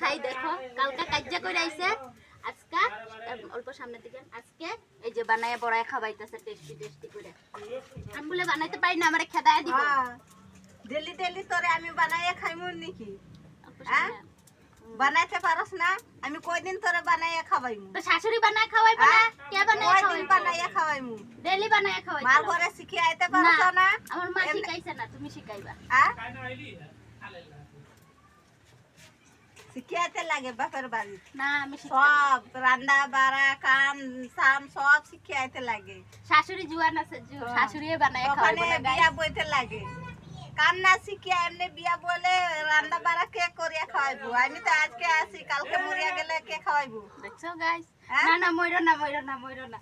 খাই দেখো কালকা কাজ্জা করে আইছে আজকে অল্প সামনে দিকে আজকে এই যে বানায় বড়ায় খাওয়াইতেছে টেস্টি টেস্টি করে আমি বলে বানাইতে পারি না আমারে খেদায় দিব ডেলি ডেলি তোরে আমি বানাইয়া খাইমু নাকি অল্প হ্যাঁ সামনে। বানাইতে পারস না আমি কয়দিন তোরে বানাইয়া খাওয়াইমু তো শাশুড়ি বানায় খাওয়াইবে না কে বানায় কয়দিন খাওয়াইবে বানাইয়া খাওয়াইমু ডেলি বানায় খাওয়াইবে মার ঘরে শিখে আইতে পারছ না আমার মা শিখাইছে না তুমি শিখাইবা হ্যাঁ শিখে আইতে লাগে বাপের বাড়ি না আমি সব রান্না বাড়া কাম সাম সব শিখে আইতে লাগে শাশুড়ি জুয়ান আছে শাশুড়িয়ে বানায় খাওয়াইবে ওখানে না বিয়া বইতে লাগে কাম না শিখে এমনি বিয়া বলে রান্না বাড়া কে করিয়া খাওয়াইবো আমি তো আজকে আসি কালকে মরিয়া গেলে কে খাওয়াইবো দেখছো গাইস হ্যাঁ? না না মইরো না মইরো না মইরো না